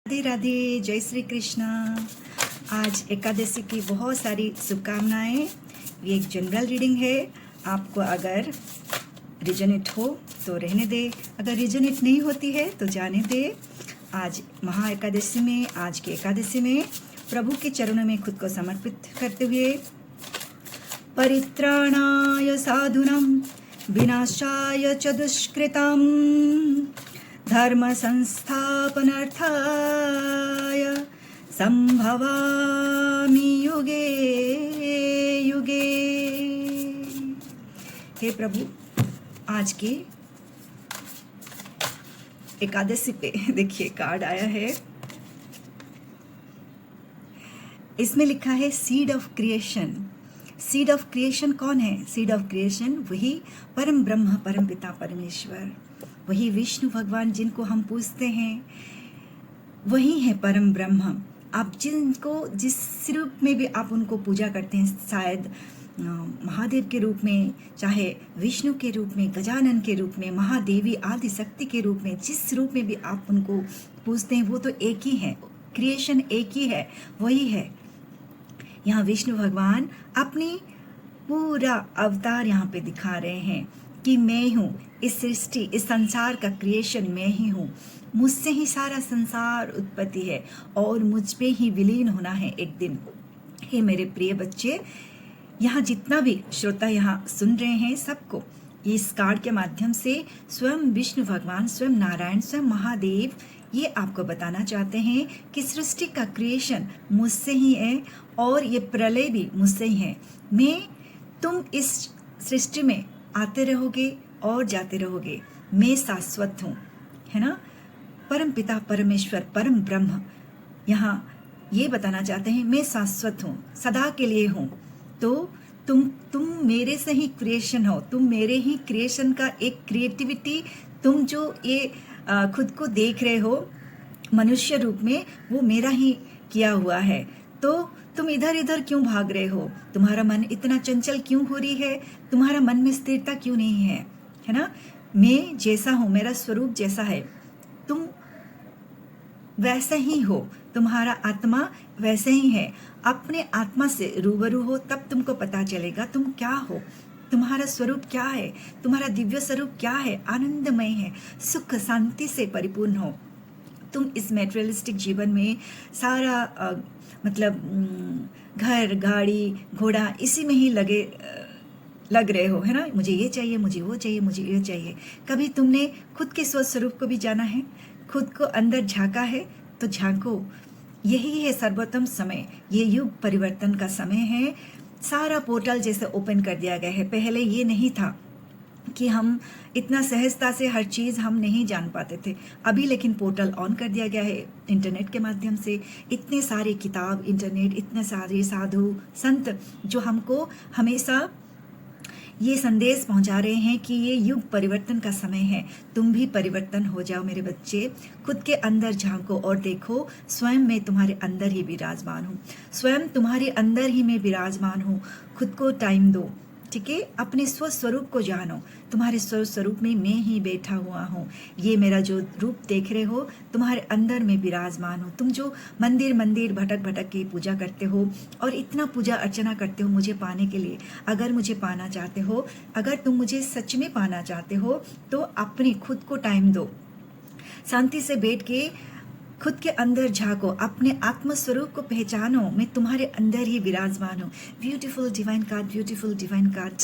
राधे राधे, जय श्री कृष्णा। आज एकादशी की बहुत सारी शुभकामनाएं। ये एक जनरल रीडिंग है। आपको अगर रिजोनेट हो तो रहने दे, अगर रिजोनेट नहीं होती है तो जाने दे। आज महा एकादशी में, आज की एकादशी में प्रभु के चरणों में खुद को समर्पित करते हुए, परित्राणाय साधुनां विनाशाय च दुष्कृतां धर्म संस्थापनार्थाय संभवामि युगे युगे। हे प्रभु, आज की एकादशी पे देखिए कार्ड आया है। इसमें लिखा है seed of creation. Seed of creation कौन है? सीड ऑफ क्रिएशन वही परम ब्रह्म, परम पिता परमेश्वर, वही विष्णु भगवान जिनको हम पूजते हैं, वही है परम ब्रह्म। आप जिनको जिस रूप में भी आप उनको पूजा करते हैं, शायद महादेव के रूप में, चाहे विष्णु के रूप में, गजानन के रूप में, महादेवी आदि शक्ति के रूप में, जिस रूप में भी आप उनको पूजते हैं, वो तो एक ही है। क्रिएशन एक ही है, वही है। यहाँ विष्णु भगवान अपनी पूरा अवतार यहाँ पे दिखा रहे हैं कि मैं हूँ इस सृष्टि, इस संसार का क्रिएशन मैं ही हूँ। मुझसे ही सारा संसार उत्पत्ति है और मुझ पे ही विलीन होना है एक दिन। हे मेरे प्रिय बच्चे, यहाँ जितना भी श्रोता यहाँ सुन रहे हैं, सबको इस कार्ड के माध्यम से स्वयं विष्णु भगवान, स्वयं नारायण, स्वयं महादेव ये आपको बताना चाहते हैं कि सृष्टि का क्रिएशन मुझसे ही है और ये प्रलय भी मुझसे ही है। तुम इस सृष्टि में आते रहोगे और जाते रहोगे। मैं शाश्वत हूँ, है ना। परम पिता परमेश्वर, परम ब्रह्म यहाँ ये बताना चाहते हैं, मैं शाश्वत हूँ, सदा के लिए हूँ। तो तुम मेरे से ही क्रिएशन हो, तुम मेरे ही क्रिएशन का एक क्रिएटिविटी, तुम जो ये खुद को देख रहे हो मनुष्य रूप में, वो मेरा ही किया हुआ है। तो तुम इधर इधर क्यों भाग रहे हो? तुम्हारा मन इतना चंचल क्यों हो रही है? तुम्हारा मन में स्थिरता क्यों नहीं है? है ना। मैं जैसा हूँ, मेरा स्वरूप जैसा है, तुम वैसे ही हो, तुम्हारा आत्मा वैसे ही है। अपने आत्मा से रूबरू हो, तब तुमको पता चलेगा तुम क्या हो, तुम्हारा स्वरूप क्या है, तुम्हारा दिव्य स्वरूप क्या है। आनंदमय है, सुख शांति से परिपूर्ण हो। तुम इस मेटेरियलिस्टिक जीवन में सारा घर गाड़ी घोड़ा इसी में ही लग रहे हो, है ना। मुझे ये चाहिए, मुझे वो चाहिए, मुझे ये चाहिए। कभी तुमने खुद के स्वस्वरूप को भी जाना है, खुद को अंदर झांका है? तो झांको, यही है सर्वोत्तम समय। ये युग परिवर्तन का समय है। सारा पोर्टल जैसे ओपन कर दिया गया है। पहले ये नहीं था कि हम इतना सहजता से हर चीज़ हम नहीं जान पाते थे। अभी लेकिन पोर्टल ऑन कर दिया गया है इंटरनेट के माध्यम से। इतने सारे किताब, इंटरनेट, इतने सारे साधु संत जो हमको हमेशा ये संदेश पहुंचा रहे हैं कि ये युग परिवर्तन का समय है। तुम भी परिवर्तन हो जाओ मेरे बच्चे। खुद के अंदर झांको और देखो, स्वयं मैं तुम्हारे अंदर ही विराजमान हूँ, स्वयं तुम्हारे अंदर ही मैं विराजमान हूँ। खुद को टाइम दो, ठीक है। अपने स्वस्वरूप को जानो। तुम्हारे स्वस्वरूप में मैं ही बैठा हुआ हूँ। ये मेरा जो रूप देख रहे हो, तुम्हारे अंदर में विराजमान हो। तुम जो मंदिर मंदिर भटक भटक के पूजा करते हो और इतना पूजा अर्चना करते हो मुझे पाने के लिए, अगर मुझे पाना चाहते हो, अगर तुम मुझे सच में पाना चाहते हो, तो अपने खुद को टाइम दो, शांति से बैठ के खुद के अंदर झांको, अपने आत्म स्वरूप को पहचानो। मैं तुम्हारे अंदर ही विराजमान हूँ। Beautiful divine card, beautiful divine card.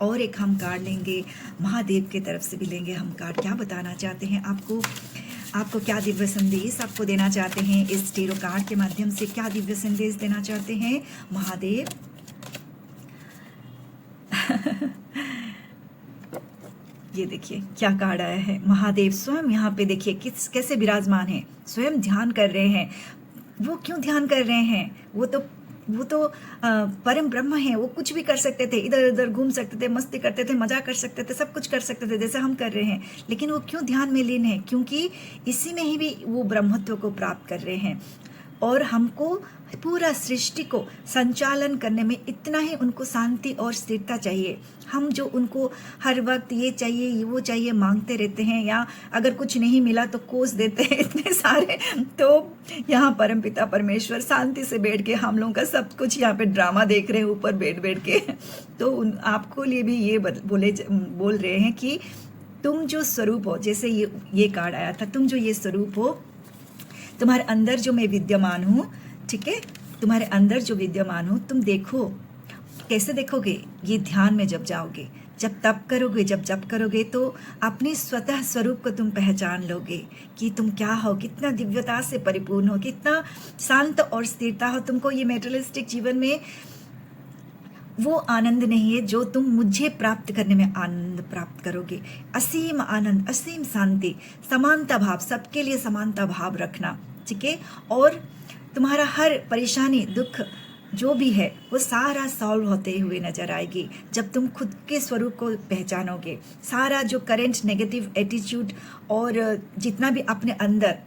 और एक हम कार्ड लेंगे, महादेव की तरफ से भी लेंगे हम कार्ड। क्या बताना चाहते हैं आपको क्या दिव्य संदेश आपको देना चाहते हैं इस टेरो कार्ड के माध्यम से? क्या दिव्य संदेश देना चाहते हैं महादेव? ये देखिए क्या कार्ड आया है। महादेव स्वयं यहाँ पे देखिए कैसे विराजमान है, स्वयं ध्यान कर रहे हैं। वो क्यों ध्यान कर रहे हैं? वो तो परम ब्रह्म है। वो कुछ भी कर सकते थे, इधर उधर घूम सकते थे, मस्ती करते थे, मजा कर सकते थे, सब कुछ कर सकते थे जैसे हम कर रहे हैं। लेकिन वो क्यों ध्यान में लीन है? क्योंकि इसी में ही भी वो ब्रह्मत्व को प्राप्त कर रहे हैं। और हमको पूरा सृष्टि को संचालन करने में इतना ही उनको शांति और स्थिरता चाहिए। हम जो उनको हर वक्त ये चाहिए वो चाहिए मांगते रहते हैं, या अगर कुछ नहीं मिला तो कोस देते हैं इतने सारे, तो यहाँ परमपिता परमेश्वर शांति से बैठ के हम लोगों का सब कुछ यहाँ पे ड्रामा देख रहे हैं ऊपर बैठ के। तो आपको लिए भी ये बोल रहे हैं कि तुम जो स्वरूप हो, जैसे ये कार्ड आया था, तुम जो ये स्वरूप हो, तुम्हारे अंदर जो मैं विद्यमान हूँ, ठीक है, तुम्हारे अंदर जो विद्यमान हूँ, तुम देखो। कैसे देखोगे? ये ध्यान में जब जाओगे, जब तप करोगे, जब जप करोगे, तो अपने स्वतः स्वरूप को तुम पहचान लोगे कि तुम क्या हो, कितना दिव्यता से परिपूर्ण हो, कितना शांत और स्थिरता हो। तुमको ये मेटेरियलिस्टिक जीवन में वो आनंद नहीं है जो तुम मुझे प्राप्त करने में आनंद प्राप्त करोगे। असीम आनंद, असीम शांति, समानता भाव, सबके लिए समानता भाव रखना, ठीक है। और तुम्हारा हर परेशानी, दुख जो भी है वो सारा सॉल्व होते हुए नजर आएगी जब तुम खुद के स्वरूप को पहचानोगे। सारा जो करंट नेगेटिव एटीट्यूड और जितना भी अपने अंदर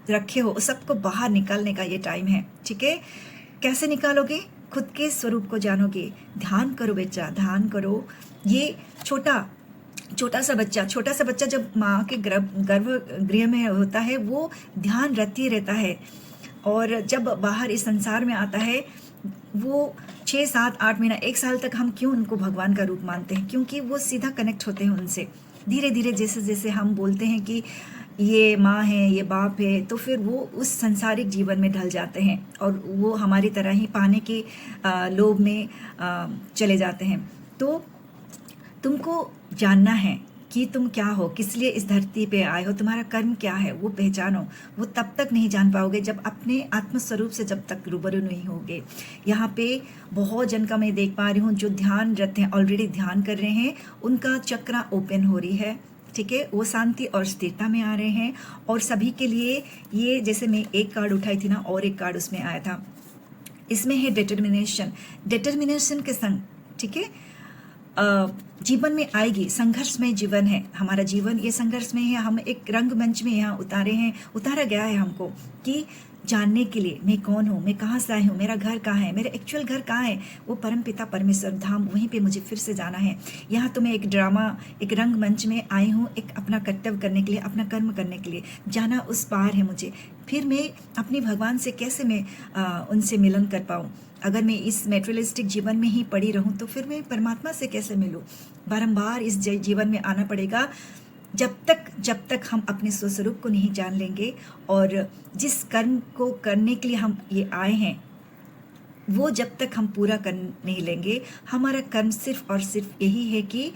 रखे हो, सबको बाहर निकालने का ये टाइम है, ठीक है। कैसे निकालोगे? खुद के स्वरूप को जानोगे। ध्यान करो बच्चा, ध्यान करो। ये छोटा सा बच्चा जब माँ के गर्भगृह में होता है, वो ध्यान रति रहता है, और जब बाहर इस संसार में आता है, वो 6, 7, 8 महीना, 1 साल तक हम क्यों उनको भगवान का रूप मानते हैं? क्योंकि वो सीधा कनेक्ट होते हैं उनसे। धीरे धीरे जैसे जैसे हम बोलते हैं कि ये माँ है, ये बाप है, तो फिर वो उस संसारिक जीवन में ढल जाते हैं और वो हमारी तरह ही पाने के लोभ में चले जाते हैं। तो तुमको जानना है कि तुम क्या हो, किस लिए इस धरती पे आए हो, तुम्हारा कर्म क्या है, वो पहचानो। वो तब तक नहीं जान पाओगे जब अपने आत्मस्वरूप से जब तक रूबरू नहीं होगे। यहाँ पे बहुत जन का मैं देख पा रही हूँ जो ध्यानरत हैं, ऑलरेडी ध्यान कर रहे हैं, उनका चक्र ओपन हो रही है, ठीक है। वो शांति और स्थिरता में आ रहे हैं। और सभी के लिए ये, जैसे मैं एक कार्ड उठाई थी ना, और एक कार्ड उसमें आया था, इसमें है डिटर्मिनेशन के संग, ठीक है। जीवन में आएगी, संघर्षमय जीवन है हमारा जीवन, ये संघर्षमय है। हम एक रंगमंच में यहाँ उतारा गया है हमको कि जानने के लिए मैं कौन हूँ, मैं कहाँ से आई हूँ, मेरा घर कहाँ है, मेरा एक्चुअल घर कहाँ है, वो परमपिता परमेश्वर धाम, वहीं पे मुझे फिर से जाना है। यहाँ तो मैं एक ड्रामा, एक रंगमंच में आई हूँ, एक अपना कर्तव्य करने के लिए, अपना कर्म करने के लिए। जाना उस पार है मुझे। फिर मैं अपने भगवान से कैसे मैं उनसे मिलन कर पाऊँ? अगर मैं इस मेटेरियलिस्टिक जीवन में ही पड़ी रहूं तो फिर मैं परमात्मा से कैसे मिलूं? बारंबार इस जीवन में आना पड़ेगा जब तक हम अपने स्वस्वरूप को नहीं जान लेंगे। और जिस कर्म को करने के लिए हम ये आए हैं, वो जब तक हम पूरा कर नहीं लेंगे, हमारा कर्म सिर्फ और सिर्फ यही है कि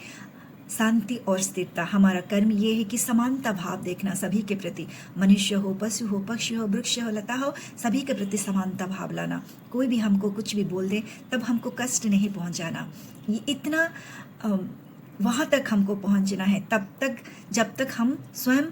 शांति और स्थिरता। हमारा कर्म ये है कि समानता भाव देखना सभी के प्रति, मनुष्य हो, पशु हो, पक्षी हो, वृक्ष हो, लता हो, सभी के प्रति समानता भाव लाना। कोई भी हमको कुछ भी बोल दे तब हमको कष्ट नहीं पहुंचाना। ये इतना वहाँ तक हमको पहुंचना है, तब तक जब तक हम स्वयं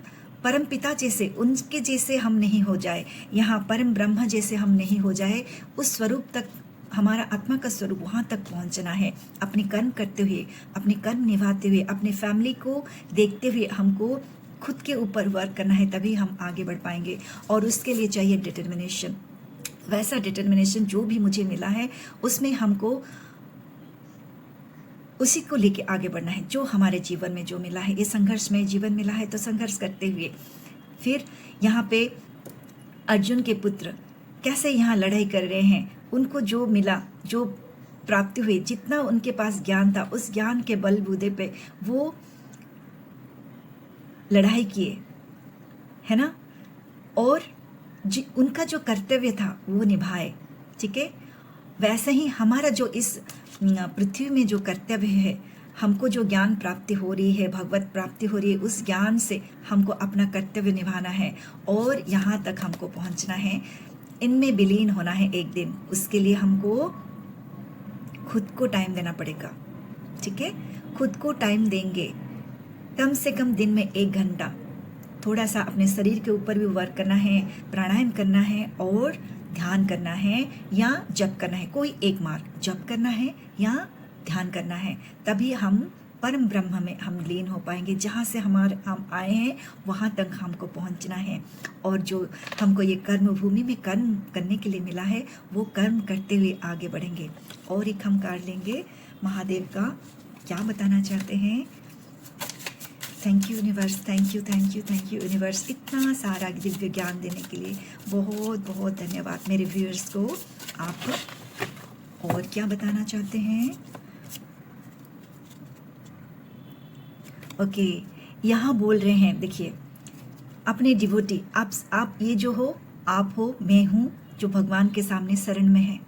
परम पिता जैसे, उनके जैसे हम नहीं हो जाए, यहाँ परम ब्रह्म जैसे हम नहीं हो जाए, उस स्वरूप तक, हमारा आत्मा का स्वरूप, वहाँ तक पहुँचना है। अपने कर्म करते हुए, अपने कर्म निभाते हुए, अपने फैमिली को देखते हुए हमको खुद के ऊपर वर्क करना है, तभी हम आगे बढ़ पाएंगे। और उसके लिए चाहिए डिटर्मिनेशन। वैसा डिटर्मिनेशन जो भी मुझे मिला है, उसमें हमको उसी को लेके आगे बढ़ना है। जो हमारे जीवन में जो मिला है, ये संघर्ष में जीवन मिला है, तो संघर्ष करते हुए। फिर यहाँ पे अर्जुन के पुत्र कैसे यहाँ लड़ाई कर रहे हैं, उनको जो मिला, जो प्राप्ति हुई, जितना उनके पास ज्ञान था, उस ज्ञान के बलबूते पे वो लड़ाई किए, है ना। और उनका जो कर्तव्य था वो निभाए, ठीक है। वैसे ही हमारा जो इस पृथ्वी में जो कर्तव्य है, हमको जो ज्ञान प्राप्ति हो रही है, भगवत प्राप्ति हो रही है, उस ज्ञान से हमको अपना कर्तव्य निभाना है और यहाँ तक हमको पहुँचना है, इनमें विलीन होना है एक दिन। उसके लिए हमको खुद को टाइम देना पड़ेगा, ठीक है। खुद को टाइम देंगे, कम से कम दिन में 1 घंटा थोड़ा सा अपने शरीर के ऊपर भी वर्क करना है, प्राणायाम करना है और ध्यान करना है या जप करना है। कोई एक मार्ग, जप करना है या ध्यान करना है, तभी हम परम ब्रह्म में हम लीन हो पाएंगे। जहाँ से हम आए हैं वहाँ तक हमको पहुँचना है। और जो हमको ये कर्म भूमि में कर्म करने के लिए मिला है, वो कर्म करते हुए आगे बढ़ेंगे। और एक हम कार्ड लेंगे, महादेव का क्या बताना चाहते हैं। Thank you universe, thank you thank you thank you universe, इतना सारा दिव्य ज्ञान देने के लिए बहुत बहुत धन्यवाद मेरे व्यूअर्स को। आप और क्या बताना चाहते हैं? ओके, यहाँ बोल रहे हैं, देखिए अपने डिवोटी, आप ये जो हो, आप हो, मैं हूँ, जो भगवान के सामने शरण में है।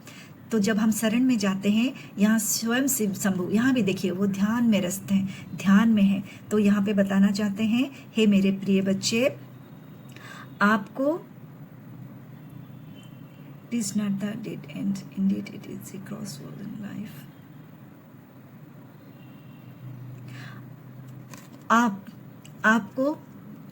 तो जब हम शरण में जाते हैं, यहाँ स्वयं शिव शंभु, यहाँ भी देखिए वो ध्यान में रस्त हैं, ध्यान में हैं। तो यहाँ पे बताना चाहते हैं, हे मेरे प्रिय बच्चे, आपको it is not the dead and, Indeed it is a crossword in life. आपको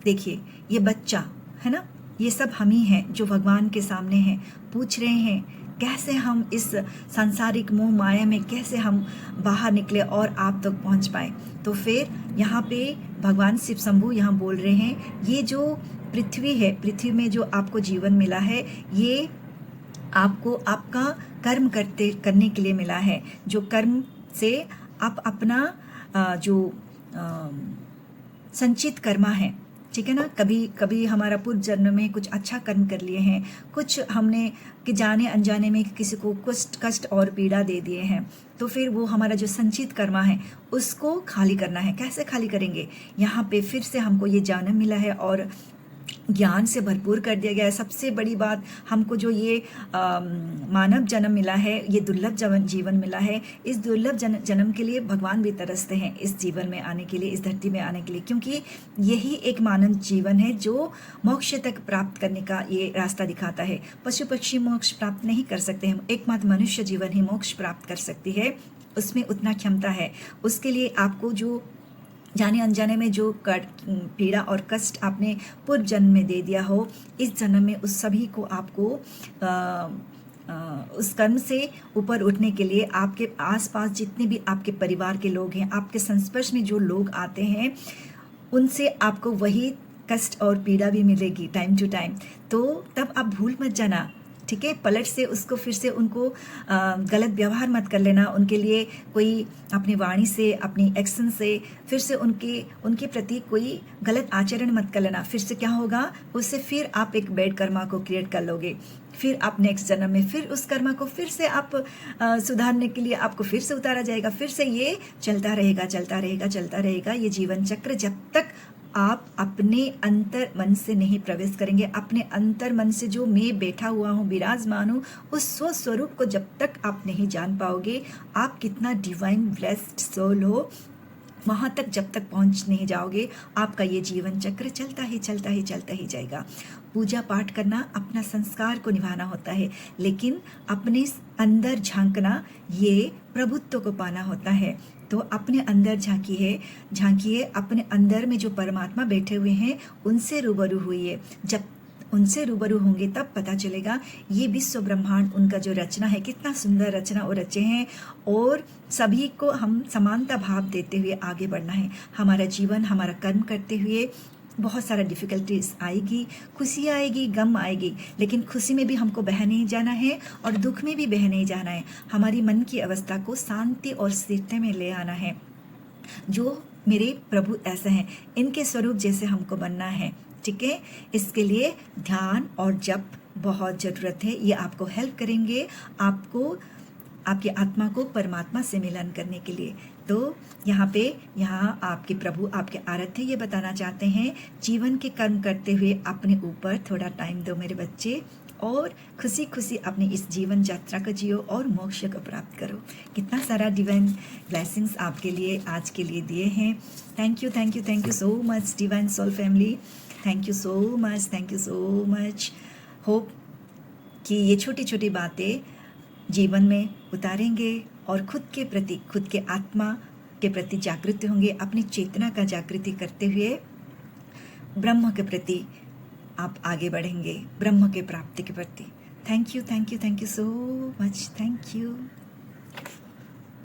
देखिए, ये बच्चा है ना, ये सब हम ही हैं जो भगवान के सामने हैं, पूछ रहे हैं कैसे हम इस सांसारिक मोह माया में कैसे हम बाहर निकले और आप तक पहुंच पाए। तो फिर यहाँ पे भगवान शिव शंभु यहाँ बोल रहे हैं, ये जो पृथ्वी है, पृथ्वी में जो आपको जीवन मिला है, ये आपको आपका कर्म करने के लिए मिला है। जो कर्म से आप अपना जो संचित कर्मा है, ठीक है ना, कभी कभी हमारा पूर्व जन्म में कुछ अच्छा कर्म कर लिए हैं, कुछ हमने कि जाने अनजाने में किसी को कष्ट और पीड़ा दे दिए हैं, तो फिर वो हमारा जो संचित कर्मा है उसको खाली करना है। कैसे खाली करेंगे? यहाँ पे फिर से हमको ये जन्म मिला है और ज्ञान से भरपूर कर दिया गया है। सबसे बड़ी बात, हमको जो ये मानव जन्म मिला है, ये दुर्लभ जीवन मिला है, इस दुर्लभ जन्म के लिए भगवान भी तरसते हैं इस जीवन में आने के लिए, इस धरती में आने के लिए, क्योंकि यही एक मानव जीवन है जो मोक्ष तक प्राप्त करने का ये रास्ता दिखाता है। पशु पक्षी मोक्ष प्राप्त नहीं कर सकते हैं, एकमात्र मनुष्य जीवन ही मोक्ष प्राप्त कर सकती है, उसमें उतना क्षमता है। उसके लिए आपको जो जाने अनजाने में जो पीड़ा और कष्ट आपने पूर्व जन्म में दे दिया हो, इस जन्म में उस सभी को आपको उस कर्म से ऊपर उठने के लिए आपके आसपास जितने भी आपके परिवार के लोग हैं, आपके संस्पर्श में जो लोग आते हैं, उनसे आपको वही कष्ट और पीड़ा भी मिलेगी टाइम टू टाइम। तो तब आप भूल मत जाना, ठीक है, पलट से उसको फिर से उनको गलत व्यवहार मत कर लेना, उनके लिए कोई अपनी वाणी से, अपनी एक्शन से फिर से उनके प्रति कोई गलत आचरण मत कर लेना। फिर से क्या होगा, उससे फिर आप एक बैड कर्मा को क्रिएट कर लोगे। फिर आप नेक्स्ट जन्म में फिर उस कर्मा को फिर से आप सुधारने के लिए आपको फिर से उतारा जाएगा। फिर से ये चलता रहेगा चलता रहेगा चलता रहेगा, ये जीवन चक्र, जब तक आप अपने अंतर मन से नहीं प्रवेश करेंगे, अपने अंतर मन से जो मैं बैठा हुआ हूँ, विराजमान हूँ, उस स्व स्वरूप को जब तक आप नहीं जान पाओगे, आप कितना डिवाइन ब्लेस्ड सोल हो, वहाँ तक जब तक पहुँच नहीं जाओगे, आपका ये जीवन चक्र चलता ही जाएगा। पूजा पाठ करना अपना संस्कार को निभाना होता है, लेकिन अपने अंदर झांकना ये प्रभुत्व को पाना होता है। तो अपने अंदर झांकिए, अपने अंदर में जो परमात्मा बैठे हुए हैं उनसे रूबरू हुइए। जब उनसे रूबरू होंगे तब पता चलेगा ये विश्व ब्रह्मांड, उनका जो रचना है, कितना सुंदर रचना वो रचे हैं, और सभी को हम समानता भाव देते हुए आगे बढ़ना है। हमारा जीवन, हमारा कर्म करते हुए बहुत सारा डिफ़िकल्टीज आएगी, खुशी आएगी, गम आएगी, लेकिन खुशी में भी हमको बह नहीं जाना है और दुख में भी बह नहीं जाना है। हमारी मन की अवस्था को शांति और स्थिरता में ले आना है। जो मेरे प्रभु ऐसे हैं, इनके स्वरूप जैसे हमको बनना है, ठीक है। इसके लिए ध्यान और जप बहुत ज़रूरत है। ये आपको हेल्प करेंगे, आपको आपकी आत्मा को परमात्मा से मिलन करने के लिए। तो यहाँ आपके प्रभु आपके आराध्य ये बताना चाहते हैं, जीवन के कर्म करते हुए अपने ऊपर थोड़ा टाइम दो मेरे बच्चे, और खुशी खुशी अपनी इस जीवन यात्रा को जियो और मोक्ष को प्राप्त करो। कितना सारा डिवाइन ब्लेसिंग्स आपके लिए आज के लिए दिए हैं। Thank you so much divine soul family, thank you so much. Hope कि ये छोटी छोटी बातें जीवन में उतारेंगे और खुद के प्रति, खुद के आत्मा के प्रति जागृत होंगे, अपनी चेतना का जागृति करते हुए ब्रह्म के प्रति आप आगे बढ़ेंगे, ब्रह्म के प्राप्ति के प्रति। Thank you so much, thank you.